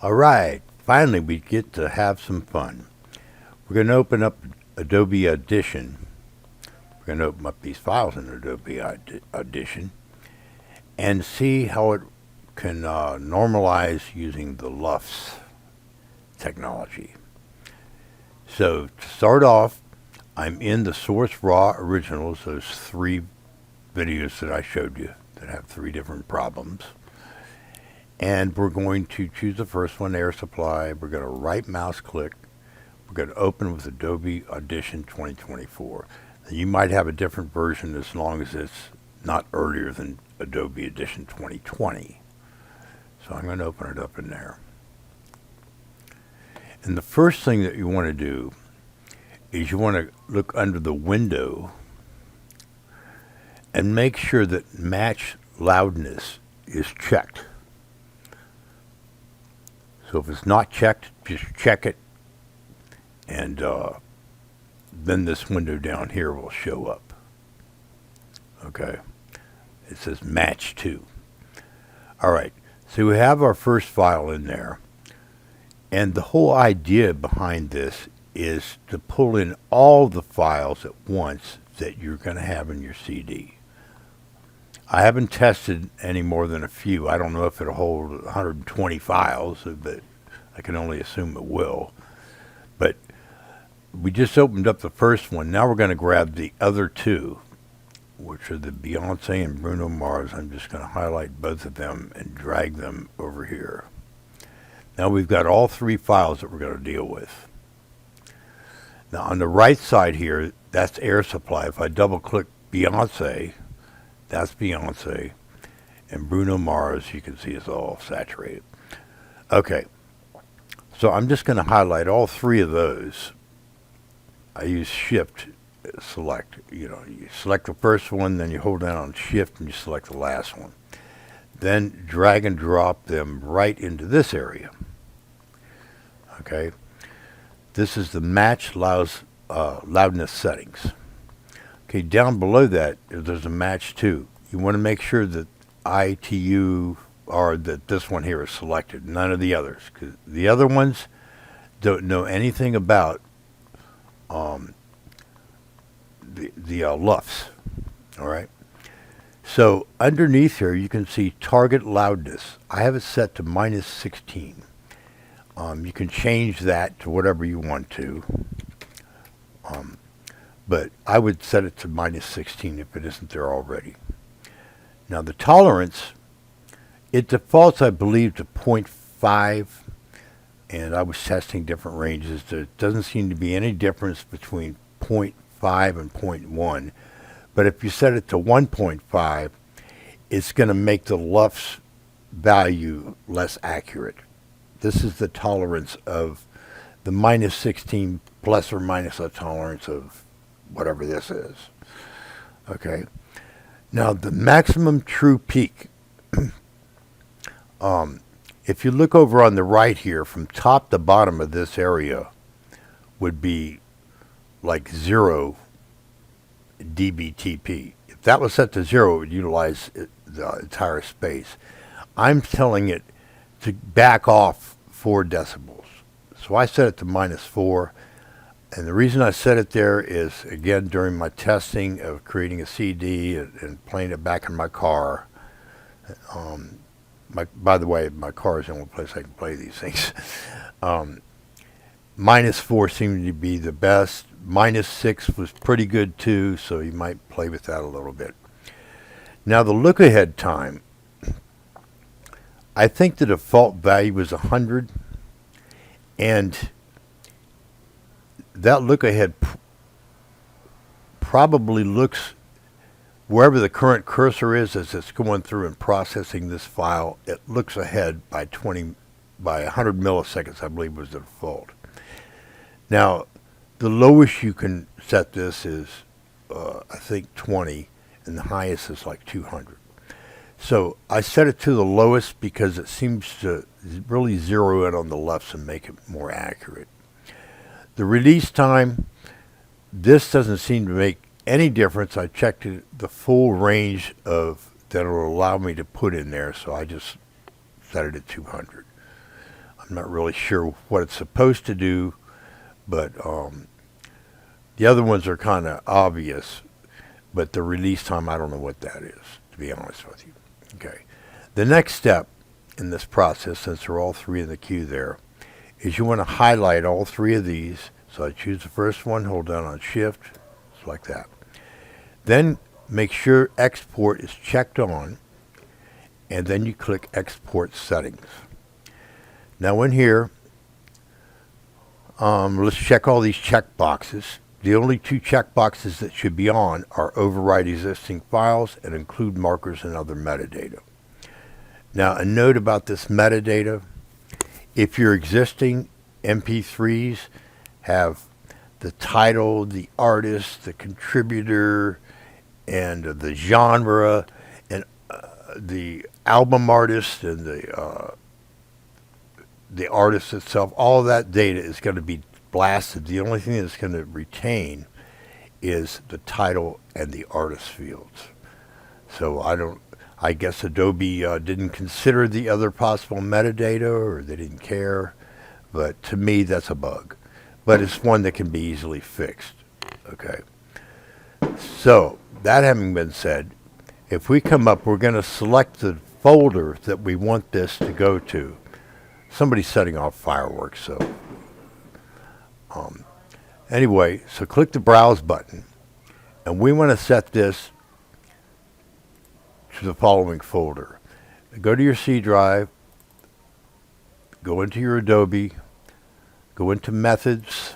Alright, finally we get to have some fun. We're going to open up Adobe Audition. We're going to open up these files in Adobe Audition and see how it can normalize using the LUFS technology. So to start off, I'm in the source raw originals, those 3 videos that I showed you that have 3 different problems. And we're going to choose the first one, air supply. We're going to right mouse click. We're going to open with Adobe Audition 2024. You might have a different version as long as it's not earlier than Adobe Audition 2020. So I'm going to open it up in there. And the first thing that you want to do is you want to look under the window and make sure that match loudness is checked. So if it's not checked, just check it, and then this window down here will show up. Okay, it says match to. All right, so we have our first file in there, and the whole idea behind this is to pull in all the files at once that you're going to have in your CD. I haven't tested any more than a few. I don't know if it'll hold 120 files, but I can only assume it will. But we just opened up the first one. Now we're going to grab the other 2, which are the Beyonce and Bruno Mars. I'm just going to highlight both of them and drag them over here. Now we've got all 3 files that we're going to deal with. Now on the right side here, that's air supply. If I double click Beyonce, that's Beyonce, and Bruno Mars, you can see it's all saturated. Okay, so I'm just going to highlight all 3 of those. I use Shift select. You select the first one, then you hold down on Shift and you select the last one. Then drag and drop them right into this area. Okay, this is the match loudness settings. Okay, down below that, there's a match to. You want to make sure that ITU or that this one here is selected, none of the others, because the other ones don't know anything about the LUFS. All right. So underneath here, you can see target loudness. I have it set to -16. You can change that to whatever you want to. But I would set it to -16 if it isn't there already. Now the tolerance, it defaults, I believe, to 0.5, and I was testing different ranges. There doesn't seem to be any difference between 0.5 and 0.1, but if you set it to 1.5, it's going to make the LUFS value less accurate. This is the tolerance of the -16 plus or minus a tolerance of whatever this is. Okay. Now the maximum true peak. If you look over on the right here, from top to bottom of this area would be like 0 dBTP. If that was set to 0, it would utilize the entire space. I'm telling it to back off 4 decibels. So I set it to -4. And the reason I set it there is, again, during my testing of creating a CD and playing it back in my car. By the way, my car is the only place I can play these things. -4 seemed to be the best. -6 was pretty good too, so you might play with that a little bit. Now the look ahead time, I think the default value is 100, and that look ahead probably looks wherever the current cursor is as it's going through and processing this file. It looks ahead by 100 milliseconds, I believe, was the default. Now, the lowest you can set this is, I think, 20, and the highest is like 200. So I set it to the lowest because it seems to really zero in on the LUFS and make it more accurate. The release time, this doesn't seem to make any difference. I checked the full range of that will allow me to put in there, so I just set it at 200. I'm not really sure what it's supposed to do, but the other ones are kind of obvious, but the release time, I don't know what that is, to be honest with you. Okay. The next step in this process, since they're all three in the queue there, is you want to highlight all three of these. So I choose the first one, hold down on Shift, just like that. Then make sure Export is checked on, and then you click Export Settings. Now in here, let's check all these check boxes. The only two check boxes that should be on are Override Existing Files and Include Markers and Other Metadata. Now a note about this metadata: if your existing MP3s have the title, the artist, the contributor, and the genre, and the album artist, and the artist itself, all of that data is going to be blasted. The only thing that's going to retain is the title and the artist fields. So I guess Adobe didn't consider the other possible metadata, or they didn't care, but to me that's a bug. But it's one that can be easily fixed. Okay. So that having been said, if we come up, we're going to select the folder that we want this to go to. Somebody's setting off fireworks, so anyway, so click the Browse button, and we want to set this to the following folder. Go to your C drive, go into your Adobe, go into Methods.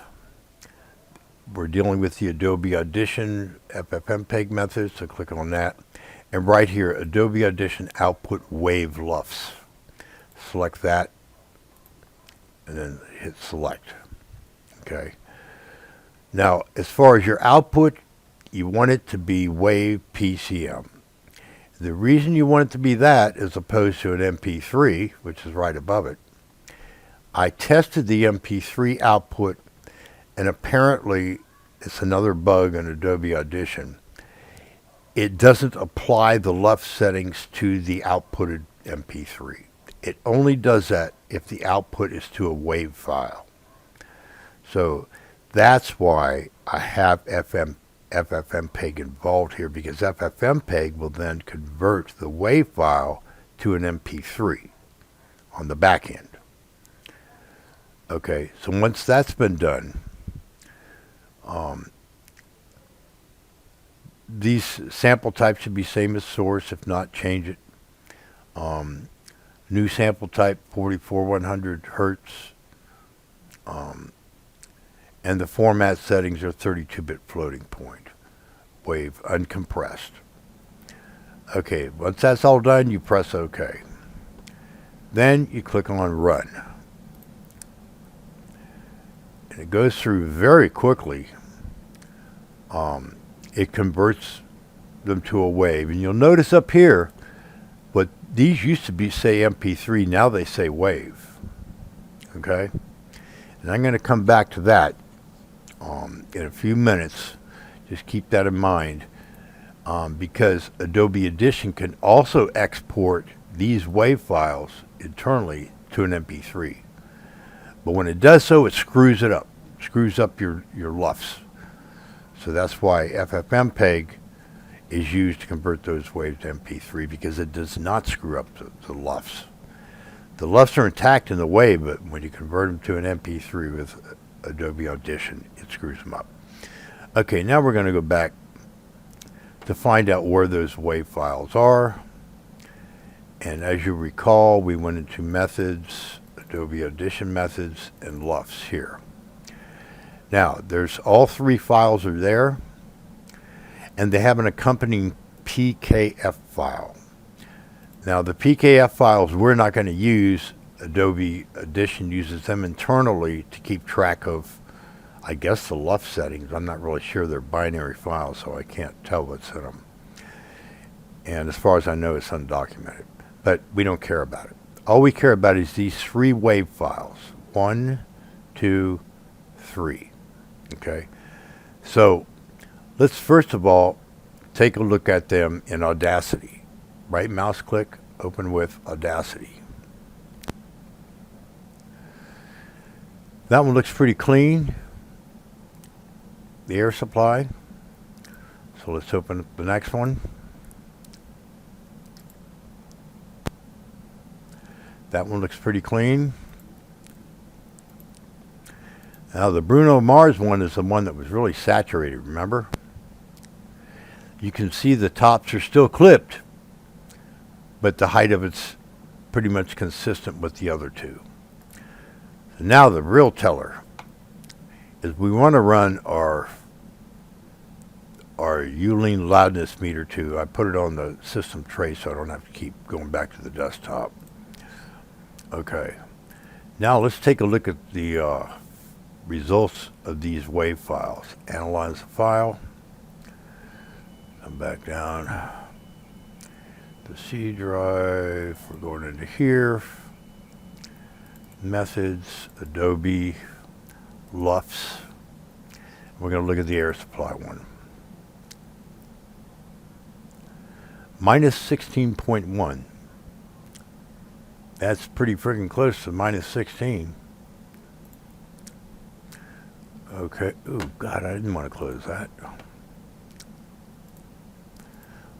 We're dealing with the Adobe Audition FFmpeg method, so click on that. And right here, Adobe Audition Output Wave LUFS. Select that, and then hit Select. Okay. Now, as far as your output, you want it to be Wave PCM. The reason you want it to be that, as opposed to an MP3, which is right above it, I tested the MP3 output, and apparently, it's another bug in Adobe Audition. It doesn't apply the LUFS settings to the outputted MP3. It only does that if the output is to a WAV file. So that's why I have FFmpeg involved here, because FFmpeg will then convert the WAV file to an MP3 on the back end. Okay, so once that's been done, these sample types should be same as source. If not, change it. New sample type 44100 hertz, and the format settings are 32-bit floating point, wave uncompressed. Okay, once that's all done, you press OK. Then you click on Run. And it goes through very quickly. It converts them to a wave. And you'll notice up here, but these used to be say MP3, now they say wave. Okay? And I'm going to come back to that in a few minutes. Just keep that in mind, because Adobe Audition can also export these WAV files internally to an MP3. But when it does so, it screws it up. Screws up your LUFS. So that's why FFmpeg is used to convert those waves to MP3, because it does not screw up the LUFS. The LUFS are intact in the wave, but when you convert them to an MP3 with Adobe Audition, it screws them up. Okay, now we're going to go back to find out where those WAV files are. And as you recall, we went into Methods, Adobe Audition Methods, and LUFS here. Now, there's all three files are there, and they have an accompanying PKF file. Now, the PKF files we're not going to use. Adobe Audition uses them internally to keep track of, I guess, the LUFS settings. I'm not really sure. They're binary files, so I can't tell what's in them. And as far as I know, it's undocumented. But we don't care about it. All we care about is these three WAV files. 1, 2, 3. Okay? So let's first of all take a look at them in Audacity. Right mouse click, open with Audacity. That one looks pretty clean. The air supply. So let's open up the next one. That one looks pretty clean. Now the Bruno Mars one is the one that was really saturated, remember? You can see the tops are still clipped, but the height of it's pretty much consistent with the other two. So now the real teller is we want to run our Uline loudness meter too. I put it on the system tray so I don't have to keep going back to the desktop. Okay, now let's take a look at the results of these wave files. Analyze the file. Come back down. The C drive. We're going into here. Methods, Adobe, LUFS. We're going to look at the air supply one. Minus 16.1. That's pretty freaking close to minus 16. Okay. Oh, God, I didn't want to close that.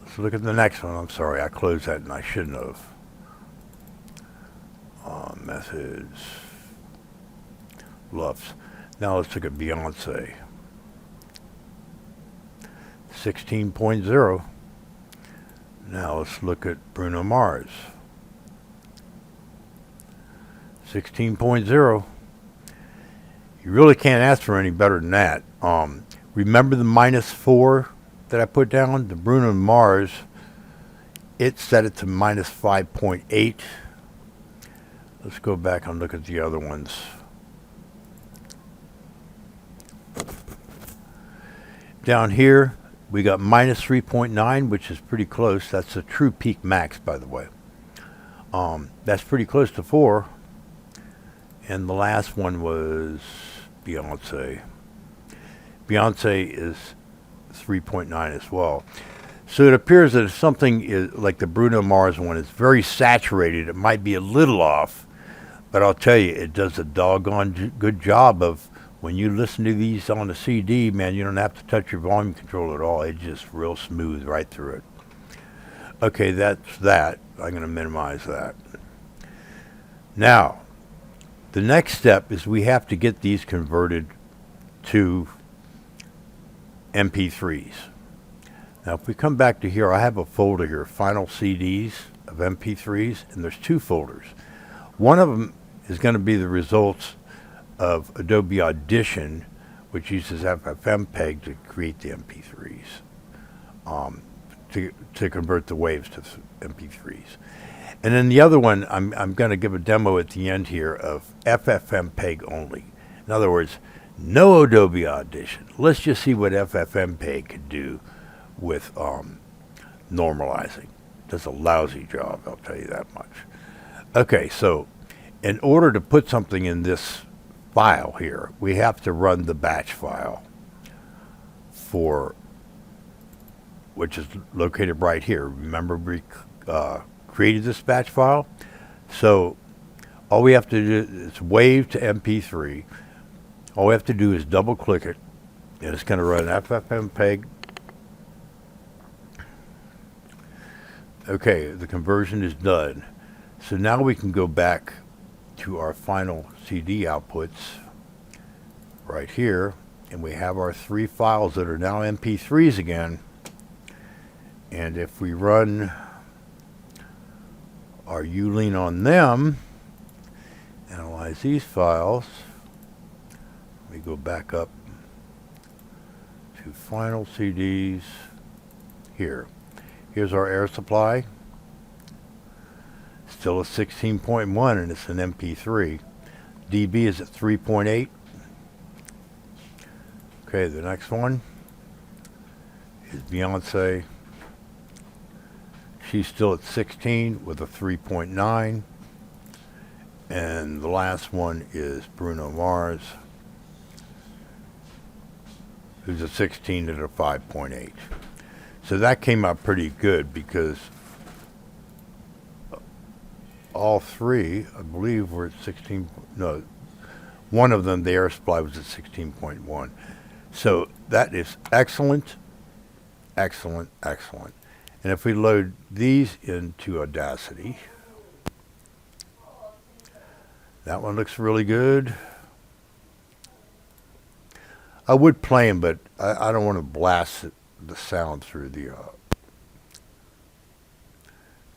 Let's look at the next one. I'm sorry, I closed that and I shouldn't have. Methods. LUFS. Now let's look at Beyonce. 16.0. Now let's look at Bruno Mars. 16.0. You really can't ask for any better than that. Remember the -4 that I put down? The Bruno Mars, it set it to -5.8. Let's go back and look at the other ones. Down here, we got -3.9, which is pretty close. That's a true peak max, by the way. That's pretty close to 4. And the last one was Beyonce. Beyonce is 3.9 as well. So it appears that if something is like the Bruno Mars one is very saturated, it might be a little off. But I'll tell you, it does a doggone good job of when you listen to these on the CD, man, you don't have to touch your volume control at all. It's just real smooth right through it. Okay, that's that. I'm going to minimize that. Now, the next step is we have to get these converted to MP3s. Now, if we come back to here, I have a folder here, Final CDs of MP3s, and there's 2 folders. One of them is going to be the results of Adobe Audition, which uses FFmpeg to create the MP3s, to convert the waves to MP3s. And then the other one, I'm going to give a demo at the end here of FFmpeg only. In other words, no Adobe Audition. Let's just see what FFmpeg could do with normalizing. Does a lousy job, I'll tell you that much. Okay, so in order to put something in this file here, we have to run the batch file which is located right here. Remember we created this batch file? So all we have to do is wave to MP3. All we have to do is double click it, and it's going to run FFmpeg. Okay, the conversion is done. So now we can go back to our final CD outputs right here, and we have our 3 files that are now MP3s again. And if we run our Uline on them, analyze these files, we go back up to final CDs here. Here's our air supply. Still a 16.1 and it's an MP3. dB is at 3.8. Okay, the next one is Beyonce. She's still at 16 with a 3.9. And the last one is Bruno Mars, who's a 16 at a 5.8. So that came out pretty good because all 3, I believe, were at 16. No, One of them, the air supply, was at 16.1. So that is excellent, excellent, excellent. And if we load these into Audacity, that one looks really good. I would play them, but I don't want to blast the sound through the...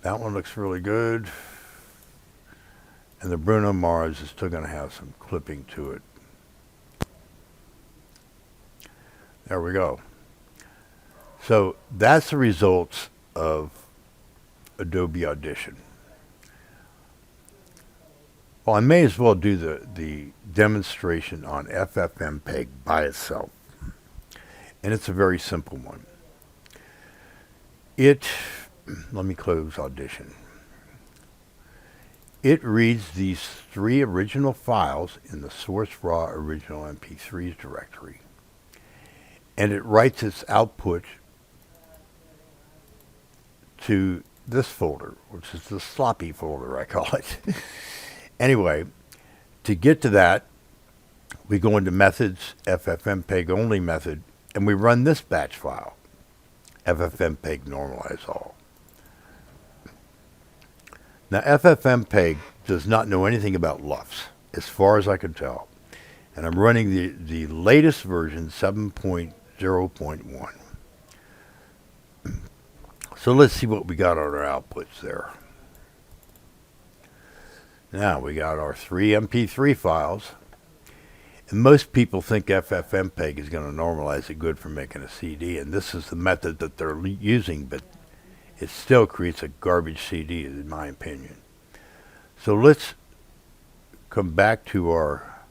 that one looks really good. And the Bruno Mars is still going to have some clipping to it. There we go. So that's the results of Adobe Audition. Well, I may as well do the demonstration on FFmpeg by itself. And it's a very simple one. Let me close Audition. It reads these 3 original files in the source raw original MP3s directory. And it writes its output to this folder, which is the sloppy folder, I call it. Anyway, to get to that, we go into Methods, FFmpeg only method, and we run this batch file, FFmpeg normalize all. Now, FFmpeg does not know anything about LUFS, as far as I can tell. And I'm running the latest version, 7.0.1. So let's see what we got on our outputs there. Now, we got our 3 MP3 files. And most people think FFmpeg is going to normalize it good for making a CD, and this is the method that they're using, but it still creates a garbage CD, in my opinion. So let's come back to our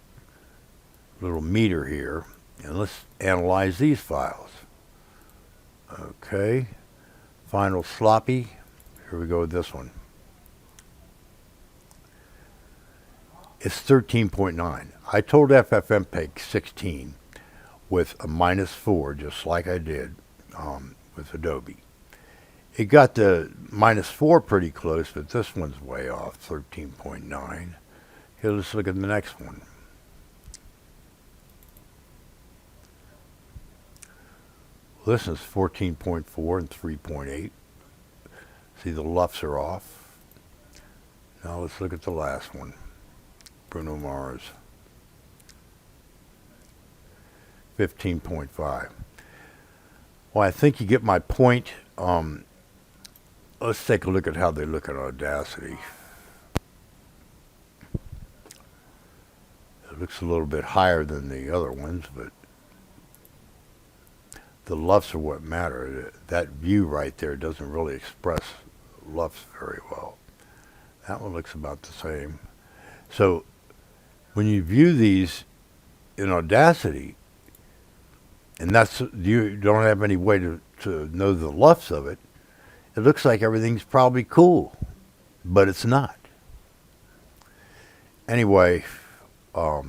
little meter here, and let's analyze these files. Okay, final sloppy. Here we go with this one. It's 13.9. I told FFmpeg 16 with a -4, just like I did with Adobe. It got the -4 pretty close, but this one's way off, 13.9. Here, let's look at the next one. Well, this is 14.4 and 3.8. See, the LUFS are off. Now let's look at the last one, Bruno Mars. 15.5. Well, I think you get my point. Let's take a look at how they look at Audacity. It looks a little bit higher than the other ones, but the LUFS are what matter. That view right there doesn't really express LUFS very well. That one looks about the same. So when you view these in Audacity, and you don't have any way to know the LUFS of it, it looks like everything's probably cool, but it's not. Anyway, I'll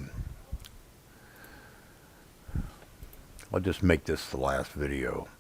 just make this the last video.